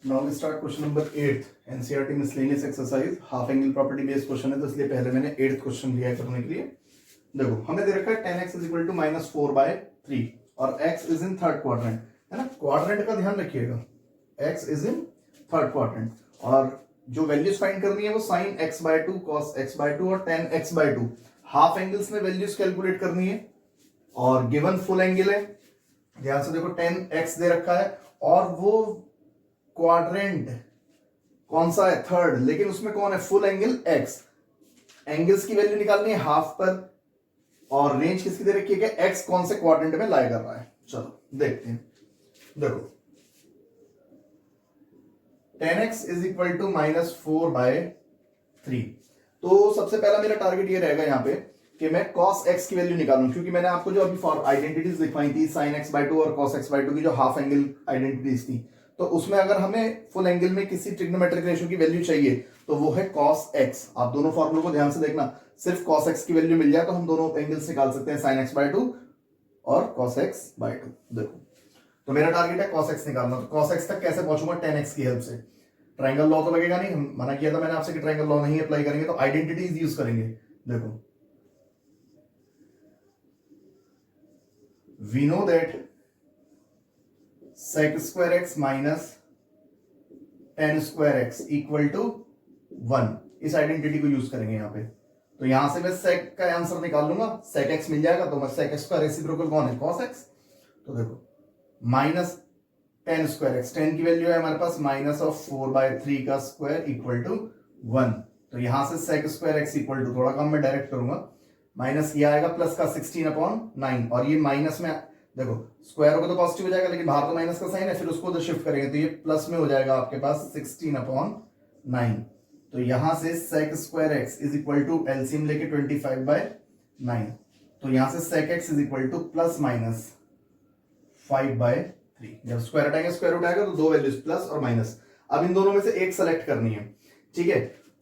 Now we start question number 8 NCERT miscellaneous exercise half angle property based question है, तो इसलिए पहले मैंने 8th क्वेश्चन लिया है करने के लिए। देखो हमें दे रखा है tan x is equal to -4/3 और x is in third quadrant, है ना। क्वाड्रेंट का ध्यान रखिएगा, x is in third quadrant और जो वैल्यूज फाइंड करनी है वो sin x/2 cos x/2 और tan x/2 हाफ एंगल्स में वैल्यूज कैलकुलेट करनी है और गिवन फुल एंगल है। ध्यान से देखो tan x दे रखा है और वो क्वाड्रेंट कौन सा है, थर्ड, लेकिन उसमें कौन है, फुल एंगल x। एंगल्स की वैल्यू निकालनी है हाफ पर और रेंज किसकी दे रखी है, x कौन से क्वाड्रेंट में लाई कर रहा है। चलो देखते हैं। देखो tan x is equal to -4/3, तो सबसे पहला मेरा टारगेट ये रहेगा यहाँ पे कि मैं cos x की वैल्यू निकालूं, क्योंकि मैंने आपको जो अभी फॉर आइडेंटिटीज दिखवाई थी sin x/2 और cos x/2 की जो हाफ एंगल आइडेंटिटीज थी, तो उसमें अगर हमें फुल एंगल में किसी ट्रिग्नोमेट्रिक रेशियो की वैल्यू चाहिए तो वो है cos x। आप दोनों फॉर्मूलों को ध्यान से देखना, सिर्फ cos x की वैल्यू मिल जाए तो हम दोनों एंगल्स निकाल सकते हैं, sin x/2 और cos x/2। देखो तो मेरा टारगेट है cos x निकालना, तो cos x तक कैसे पहुंचूंगा, tan x की हेल्प से। ट्रायंगल लॉ तो लगेगा नहीं, मना किया था मैंने आपसे कि ट्रायंगल लॉ नहीं अप्लाई करेंगे, तो आइडेंटिटीज यूज करेंगे। देखो we know that sec square x minus tan square x equal to 1, इस आइडेंटिटी को यूज करेंगे यहाँ पे। तो यहां से मैं sec का आंसर निकाल लूंगा, sec x मिल जाएगा, तो मैं sec x का रेसिप्रोकल कौन है, cos x। तो देखो minus tan square x, tan की वैल्यू है हमारे पास -4/3 का स्क्वायर इक्वल टू 1, तो यहां से sec square x equal to, थोड़ा कम मैं डायरेक्ट करूंगा, माइनस ये आएगा प्लस का 16/9 और ये माइनस में, देखो स्क्वायर होगा तो पॉजिटिव हो जाएगा, लेकिन बाहर तो माइनस का साइन है, फिर उसको उधर शिफ्ट करेंगे तो ये प्लस में हो जाएगा आपके पास 16/9। तो यहां से sec square x is equal to LCM लेके 25/9, तो यहां से sec x is equal to plus minus 5/3। जब स्क्वायर हटाएंगे स्क्वायर रूट आएगा, तो दो वैल्यूज प्लस और माइनस। अब इन दोनों में से एक सेलेक्ट करनी है, ठीक है।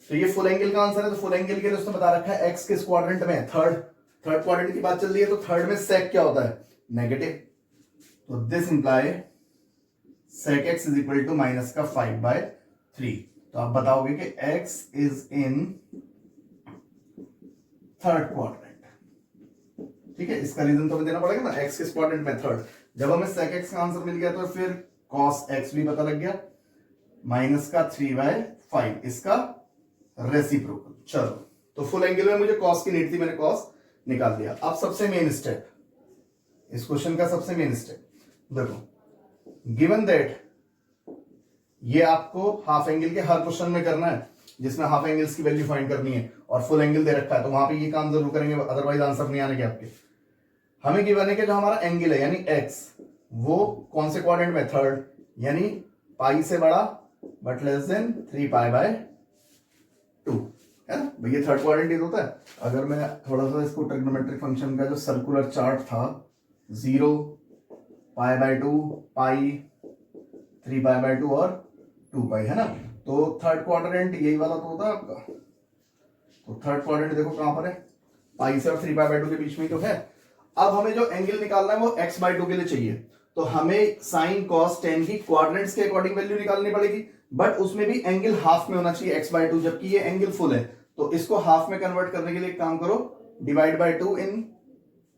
तो ये फुल एंगल का आंसर है, तो फुल एंगल के लिए उसने बता रखा है x किस क्वाड्रेंट में है, थर्ड क्वाड्रेंट की बात चल रही है, तो थर्ड में sec क्या होता है, नेगेटिव। तो this imply sec x is equal to minus का 5/3। तो आप बताओगे कि x is in third quadrant, ठीक है। इसका रीजन तो हमें देना पड़ेगा ना, x किस क्वाड्रेंट में, थर्ड। जब हमें sec x का आंसर मिल गया तो फिर cos x भी पता लग गया, माइनस का 3/5 इसका रेसिप्रोकल। चलो तो फुल एंगल में मुझे cos की नीड थी, मैंने cos निकाल दिया। अब सबसे मेन स्टेप, इस क्वेश्चन का सबसे मेन स्टेप, देखो गिवन दैट ये आपको हाफ एंगल के हर क्वेश्चन में करना है जिसमें हाफ एंगल्स की वैल्यू फाइंड करनी है और फुल एंगल दे रखा है, तो वहां पे ये काम जरूर करेंगे, अदरवाइज आंसर नहीं आने के आपके। हमें गिवन है कि जो हमारा एंगल है यानी x, वो कौन से क्वाड्रेंट में, थर्ड, यानी पाई से बड़ा बट लेस देन 3π/2, है ना भैया, थर्ड क्वाड्रेंट होता है। अगर मैं थोड़ा सा इसको ट्रिग्नोमेट्रिक फंक्शन का जो सर्कुलर चार्ट था, 0 π/2 पाई 3π/2 और 2π, है ना, तो थर्ड क्वाड्रेंट यही वाला तो होता है आपका। तो थर्ड क्वाड्रेंट देखो कहां पर है, पाई से और 3π/2 के बीच में तो है। अब हमें जो एंगल निकालना है वो x/2 के लिए चाहिए, तो हमें साइन cos tan की क्वाड्रेंट्स के अकॉर्डिंग वैल्यू निकालनी पड़ेगी, बट उसमें भी एंगल हाफ में होना चाहिए x/2, जबकि ये एंगल फुल है। तो इसको हाफ में कन्वर्ट करने के लिए एक काम करो, divide by 2 in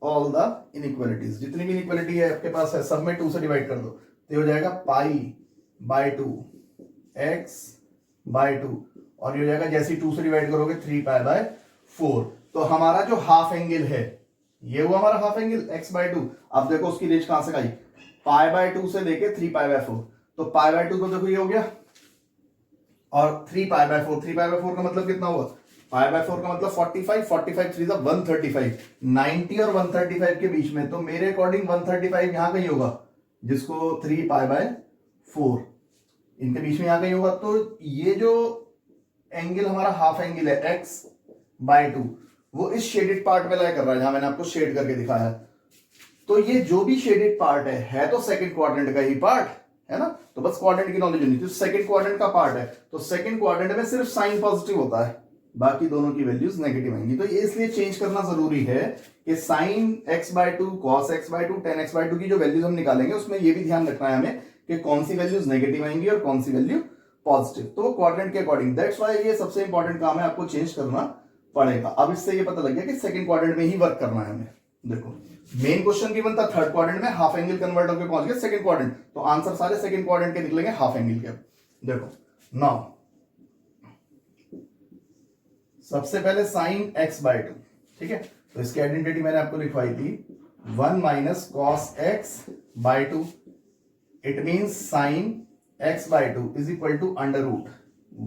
all the inequalities, जितनी भी इनइक्वालिटी है आपके पास है सब में 2 से डिवाइड कर दो, तो हो जाएगा π/2 x/2 और ये हो जाएगा, जैसे 2 से डिवाइड करोगे 3π/4। तो हमारा जो हाफ एंगल है ये हुआ हमारा हाफ एंगल x/2। अब देखो उसकी रेंज कहां से आई, π/2 से लेके 3π/4, तो π/2 तो देखो ये हो गया और 3π/4 का मतलब कितना हुआ, π/4 का मतलब 45, 45 3 135, 90 और 135 के बीच में, तो मेरे अकॉर्डिंग 135 यहां कहीं होगा, जिसको 3π/4 इनके बीच में यहां कहीं होगा। तो ये जो एंगल हमारा हाफ एंगल है x/2, वो इस शेडेड पार्ट में लाई कर रहा है, जहां मैंने आपको शेड करके दिखाया है। तो ये जो भी शेडेड पार्ट है तो सेकंड क्वाड्रेंट का ही पार्ट है ना, तो बस क्वाड्रेंट की नॉलेज होनी चाहिए। सेकंड क्वाड्रेंट का पार्ट है, तो सेकंड क्वाड्रेंट में सिर्फ साइन पॉजिटिव होता है, बाकी दोनों की वैल्यूज नेगेटिव आएंगी। तो ये इसलिए चेंज करना जरूरी है कि sign x/2 cos x/2 tan x/2 की जो वैल्यूज हम निकालेंगे उसमें ये भी ध्यान रखना है हमें कि कौन सी वैल्यूज नेगेटिव आएंगी और कौन सी वैल्यू पॉजिटिव। तो क्वाड्रेंट के अकॉर्डिंग, दैट्स व्हाई ये सबसे इंपॉर्टेंट काम है, आपको चेंज करना पड़ेगा। अब इससे ये पता लग गया कि सेकंड क्वाड्रेंट में ही वर्क करना है हमें। देखो मेन क्वेश्चन गिवन था थर्ड क्वाड्रेंट में, हाफ एंगल कन्वर्ट होकर पहुंच गए सेकंड क्वाड्रेंट, तो आंसर सारे सेकंड क्वाड्रेंट के निकलेंगे हाफ एंगल के। देखो नाउ सबसे पहले साइन x/2, ठीक है, तो इसकी आइडेंटिटी मैंने आपको लिखवाई थी 1 minus cos x/2, it means sine x/2 is equal to under root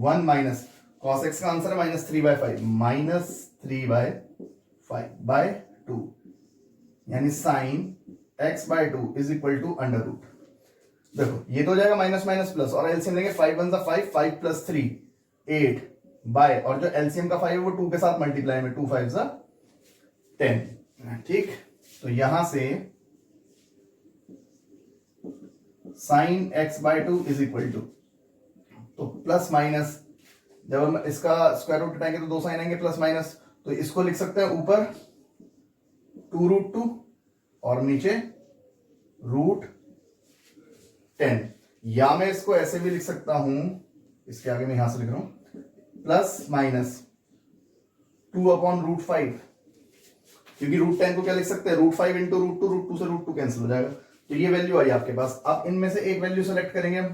1 minus cos x का आंसर है -3/5, -3/5/2, यानी sine x/2 is equal to under root. देखो ये तो हो जाएगा माइनस माइनस प्लस, और एलसीएम लेंगे 5 1 5, 5 + 3 8 बाय, और जो एलसीएम का 5 है वो 2 के साथ मल्टीप्लाई में 2 5 10, ठीक। तो यहां से sine x/2 is equal to, तो प्लस माइनस, जब हम इसका स्क्वायर रूट हटाएंगे तो दो साइन आएंगे प्लस माइनस, तो इसको लिख सकते हैं ऊपर 2√2 और नीचे √10, या मैं इसको ऐसे भी लिख सकता हूं, इसके आगे मैं यहां से लिख रहा हूं प्लस माइनस 2/√5, क्योंकि √10 को क्या लिख सकते हैं, √5 × √2, √2 से √2 कैंसिल हो जाएगा, तो ये वैल्यू आई आपके पास। अब इनमें से एक वैल्यू सेलेक्ट करेंगे हम,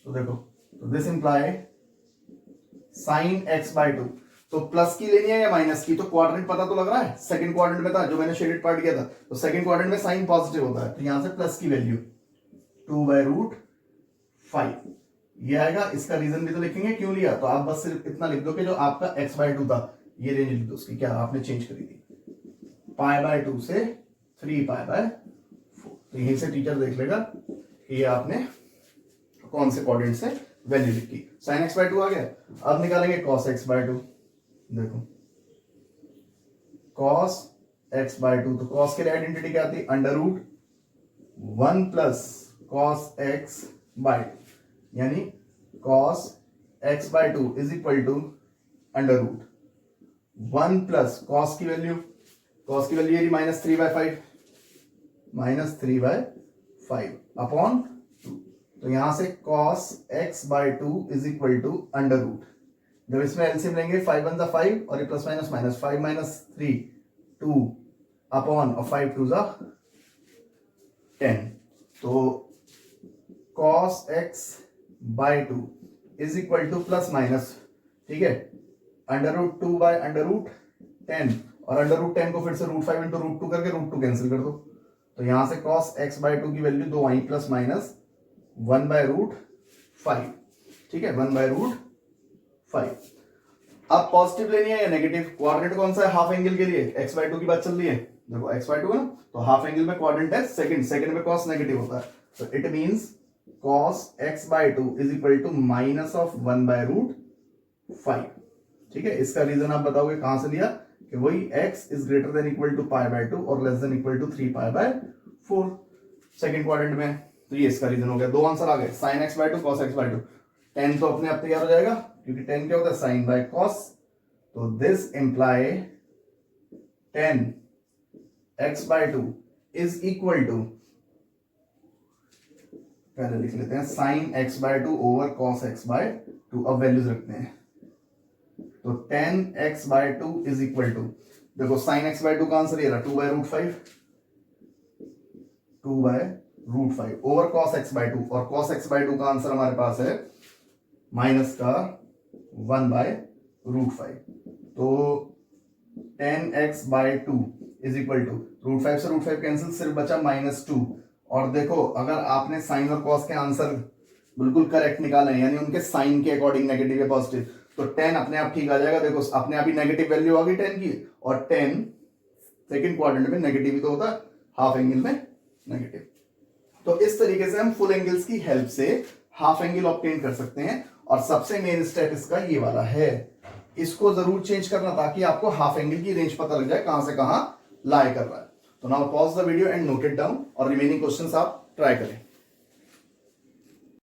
तो देखो, तो दिस इंप्लाई साइन x/2, तो प्लस की लेनी है या माइनस की, तो क्वाड्रेंट पता तो लग रहा है, सेकंड क्वाड्रेंट में था जो मैंने शेडेड पार्ट किया था, तो सेकंड क्वाड्रेंट में साइन पॉजिटिव होता है, तो यहां से प्लस की वैल्यू 2/√5 ये आएगा। इसका रीजन भी तो लिखेंगे क्यों लिया, तो आप बस सिर्फ इतना लिख दो कि जो आपका x/2 था ये रेंज लिख दो उसकी, क्या आपने चेंज करी थी π/2 से 3π/4, तो यहीं से टीचर देख लेगा कि ये आपने कौन से क्वाड्रेंट से वैल्यू लिखी। साइन x/2 आ गया, अब निकालेंगे cos x/2। देखो cos x/2, तो cos के लिए आइडेंटिटी क्या आती है, √1 + cos x/2, यानी cos x/2 is equal to √1 + cos की वैल्यू, cos की वैल्यू -3/5, -3/5/2, तो यहां से cos x/2 is equal to √, जब इसमें एलसीएम लेंगे 5 1 5 और ये प्लस माइनस माइनस, 5 - 3 2 अपॉन, और 5 2 10, तो cos x/2 is equal to plus minus, ठीक है, √2/√10, और √10 को फिर से √5 × √2 करके √2 कैंसिल कर दो, तो यहां से cos x/2 की वैल्यू 2 आई प्लस माइनस 1/√5, ठीक है, 1/√5। अब पॉजिटिव लेनी है या नेगेटिव, क्वाड्रेंट कौन सा है हाफ एंगल के लिए, x/2 की बात चल रही है, देखो x/2 है ना, तो हाफ एंगल में क्वाड्रेंट है सेकंड में cos नेगेटिव होता है, तो it means cos x/2 is equal to -1/√5, ठीक है। इसका रीजन आप बताओगे कहां से लिया, कि वही x is greater than equal to π/2 और less than equal to 3π/4 second quadrant में, तो ये इसका रीजन हो गया। दो आंसर आ गए, साइन x/2 cos x/2, 10 तो अपने आप तैयार हो जाएगा, क्योंकि 10 क्या होता है, साइन बाय कॉस, तो this imply 10 x/2 is equal to, पहले लिख लेते हैं sign x/2 over cos x/2, अब वैल्यूज रखते हैं, तो 10 x/2 इज इक्वल टू, देखो साइन x/2 का आंसर ये रहा 2/√5 ओवर cos x/2, और cos x/2 का आंसर हमारे पास है माइनस का 1/√5, तो 10x/2 इज इक्वल टू √5 से √5 कैंसिल, सिर्फ बचा -2, और देखो अगर आपने साइन और कॉस के आंसर बिल्कुल करेक्ट निकाले, यानी उनके साइन के अकॉर्डिंग नेगेटिव या पॉजिटिव, तो 10 अपने आप ठीक आ जाएगा। देखो अपने आप ही नेगेटिव वैल्यू आ गई 10 की, और 10 सेकंड क्वाड्रेंट में नेगेटिव ही तो होता है, हाफ एंगल में नेगेटिव। तो इस तरीके से हम फुल एंगल्स की हेल्प से हाफ एंगल ऑब्टेन कर सकते हैं, और सबसे मेन स्टेप इसका ये वाला है, इसको जरूर चेंज करना ताकि आपको हाफ एंगल की रेंज पता लग जाए कहां से कहां लाई कर रहा है। तो now pause the video and note it down, और रिमेनिंग क्वेश्चंस आप ट्राई करें।